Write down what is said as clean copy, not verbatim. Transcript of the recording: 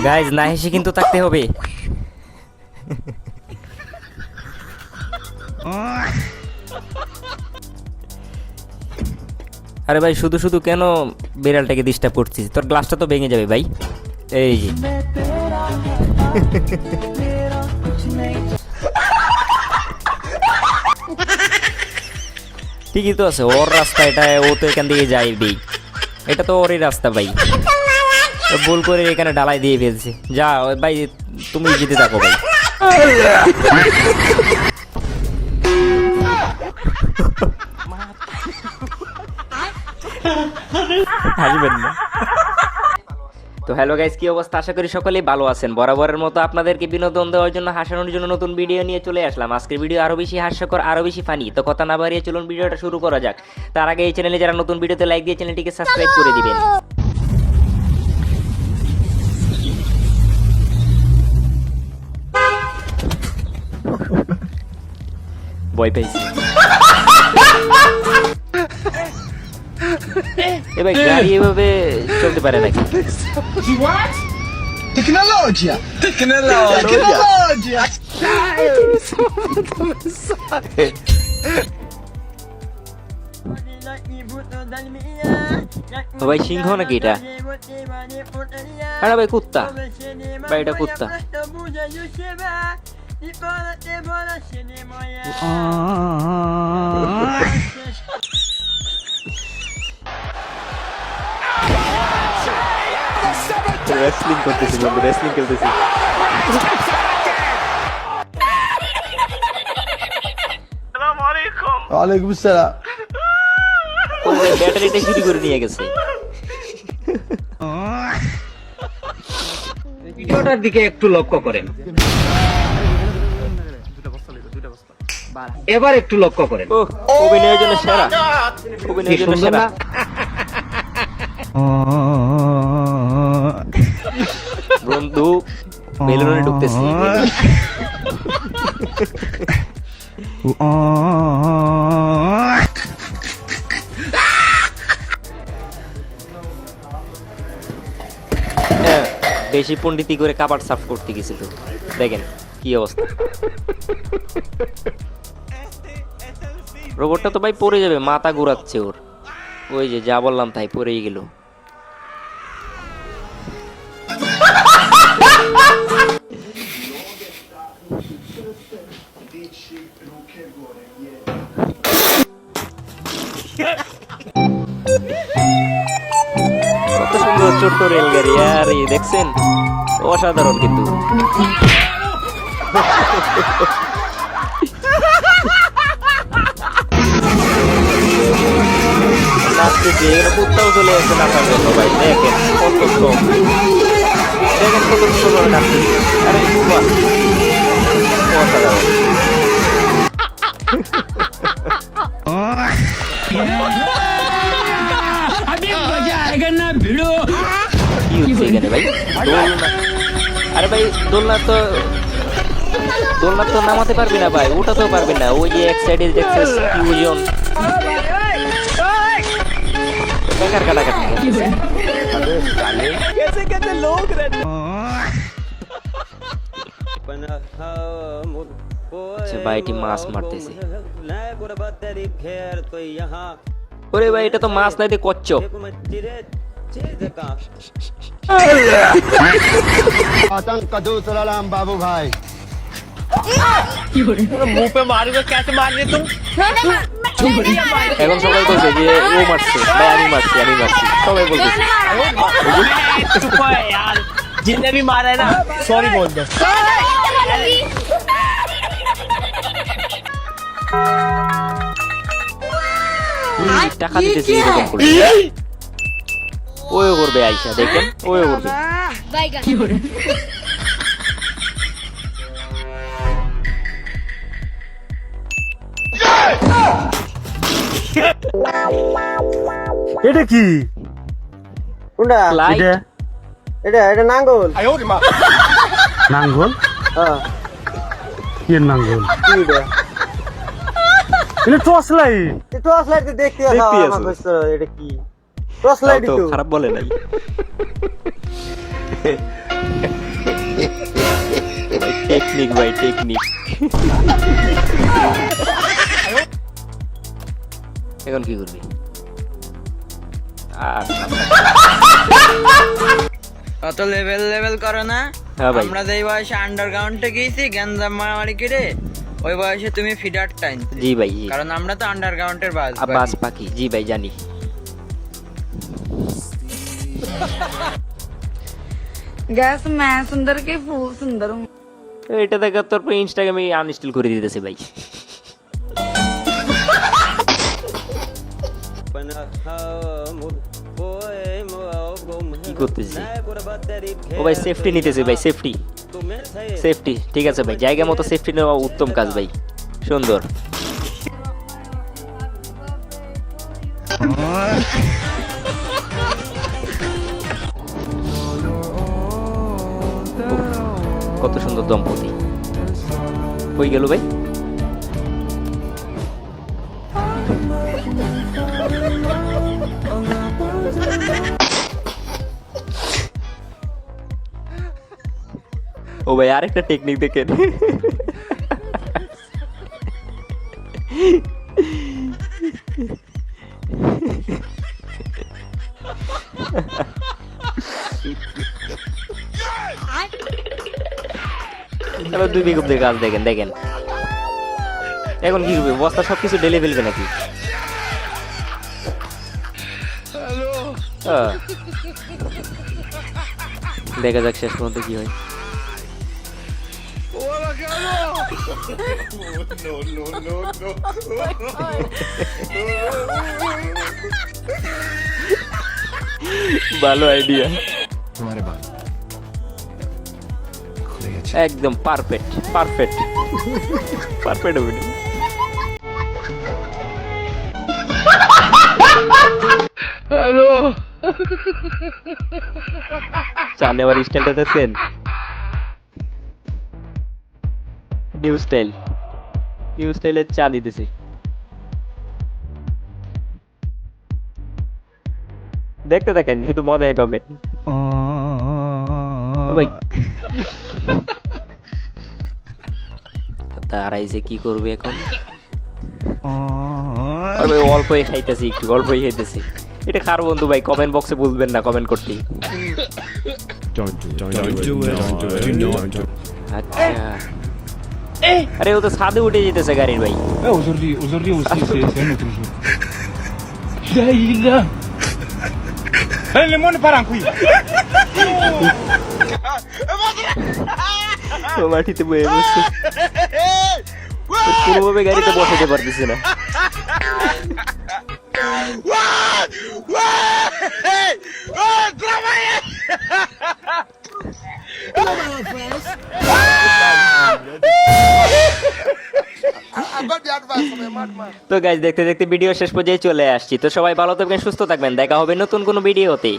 Guys না হেসে কিন্তু থাকতে হবে। আরে ভাই শুধু শুধু কেন বিড়ালটাকে ডিস্টার্ব করছিস? তোর গ্লাসটা তো ভেঙে যাবে ভাই। এই যে ঠিকই তো আছে, ওর রাস্তা এটা, ও তো এখান দিয়ে যাইবেই, এটা তো ওরই রাস্তা ভাই। ভুল করে এখানে ঢালাই দিয়ে ফেলছে। যা ভাই তুমি যেতে থাকো ভাই। হাসবেন না তো। হ্যালো গাইস, কি অবস্থা? আশা করি সকলেই ভালো আছেন। বরাবরের মতো আপনাদেরকে বিনোদন দেওয়ার জন্য, হাসানোর জন্য নতুন ভিডিও নিয়ে চলে আসলাম। আজকের ভিডিও আরো বেশি হাস্যকর, আরো বেশি ফানি। তো কথা না বাড়িয়ে চলুন ভিডিওটা শুরু করা যাক। তার আগে এই চ্যানেলে যারা নতুন, ভিডিওতে লাইক দিয়ে চ্যানেলটিকে সাবস্ক্রাইব করে দিবেন। ভয় পাইছি এবার গাড়ি এভাবে চলতে পারে নাকি? Tecnologia! Tecnologia! ভাই সিংহ নাকি এটা? আরে ভাই কুত্তা ভাই, এটা কুত্তা। রেসলিং করতেছি বন্ধু, রেসলিং খেলতেছি। ওয়ালাইকুম আসসালাম। ব্যাটারিটা চুরি করে নিয়ে গেছে। ভিডিওটার দিকে একটু লক্ষ্য করেন, এবার একটু লক্ষ্য করেন। ও অভিনয়ের জন্য সেরা, অভিনয়ের জন্য সেরা। বন্ধু বেলুনে ঢুকতেছি। বেশি পণ্ডিতি করে কাপড় সাফ করতে গেছিল, দেখেন কি অবস্থা। রোবটটা তো ভাই পড়ে যাবে, মাথা ঘুরাচ্ছে ওর। ওই যে যা বললাম তাই, পড়েই গেল। কত সুন্দর ছোট্ট রেলগাড়ি, আর এই দেখছেন, অসাধারণ কিন্তু। নাচতেছে, কুত্তাও চলে আসছে নাচার জন্য ভাই। দেখেন কত শখ, দেখেন কত সুন্দর করে নাচতেছে। আরে বাহ, অসাধারণ। কি হচ্ছে এখানে ভাই? দোলনা, আরে ভাই দোলনা তো, দোলনা তো নামাতে পারবি না ভাই, ওঠাতেও পারবি না। ওই যে এক সাইডে দেখছিস ফিউজন, বেকার কাটাকাটি। আচ্ছা ভাইটি মাছ মারতেছে। ওরে ভাই এটা তো মাছ নাই, কচ্ছপ। বাবু ভাই मुंह पे मारूंगा, कैसे मार रहे तुम? এখন সবাই বলছে যে ও মারছে ভাই, আমি মারছি, আমি মারছি, সবাই বলতেছে। चुप हो यार, जिसने भी मारा है ना सॉरी बोल दो। টাকা দিতেছি এরকম করে। ওই করবে আইসা, দেখেন ওই করবে। এটা কি? কোনটা? লাইট এটা নাঙ্গল। নাঙ্গল? হ্যাঁ। কি নাঙ্গল? কি এটা? এটা টর্চ লাইট। এই টর্চ লাইট দেখতে আসো, দেখতে আসো। আমার কইছো এটা কি? টর্চ লাইট তো তো। খারাপ বলে নাই। টেকনিক ভাই টেকনিক। এখন কি করবি? অত লেভেল করো না। হ্যাঁ ভাই। আমরা যেই বয়সে আন্ডারগ্রাউন্ডে গিয়েছি গ্যাঞ্জাম মারামারি করে, ওই বয়সে তুমি ফিডার টাইম। জি ভাই জি। কারণ আমরা তো আন্ডারগ্রাউন্ডের বাস। বাস পাখি, জি ভাই জানি। गैस मैं सुंदर के फूल सुंदर हूँ। এটা দেখে তোর ইনস্টাগ্রামে আনইনস্টল করে দিতেছে ভাই। কি করতেছি? ও ভাই সেফটি নিতেছে ভাই, সেফটি সেফটি। ঠিক আছে ভাই, জায়গা মতো সেফটি নেওয়া উত্তম কাজ ভাই, সুন্দর। কত সুন্দর দম্পতি। কই গেল ভাই? ও ভাই আরেকটা টেকনিক দেখেন। এবার 2 বিঘা গাছ দেখেন দেখেন। এখন কি করবে? বস্তা সবকিছু ঢেলে ফেলবে নাকি? দেখা যাক শেষ পর্যন্ত কি হয়। ভালো আইডিয়া, একদম পারফেক্ট পারফেক্ট পারফেক্ট হবে। হ্যালো, চা নেওয়ার স্টাইলটা দেখছেন? নিউ স্টাইলে চা দিতেছে। দেখতে দেখেন, শুধু মজাই পাবেন ভাই। তারাই যে কি করবে এখন? অল্পই খাইতেছি, একটু অল্পই খাইতেছি। এটা কার বন্ধু ভাই? কমেন্ট বক্সে বলবেন না, কমেন্ট করতে। আচ্ছা, আরে ও তো ছাদে উঠে যেতেছে গাড়ির ভাই। aujourd'hui aussi c'est un autre jour. Le monde part en couille. ও মাটিতে বয়ে বসছে, কোনোভাবে গাড়িতে বসাতে পারতেছে না। তো গাইস, দেখতে দেখতে ভিডিও শেষ পর্যায়ে চলে আসছি। তো সবাই ভালো থাকবেন, সুস্থ থাকবেন, দেখা হবে নতুন কোনো ভিডিওতে।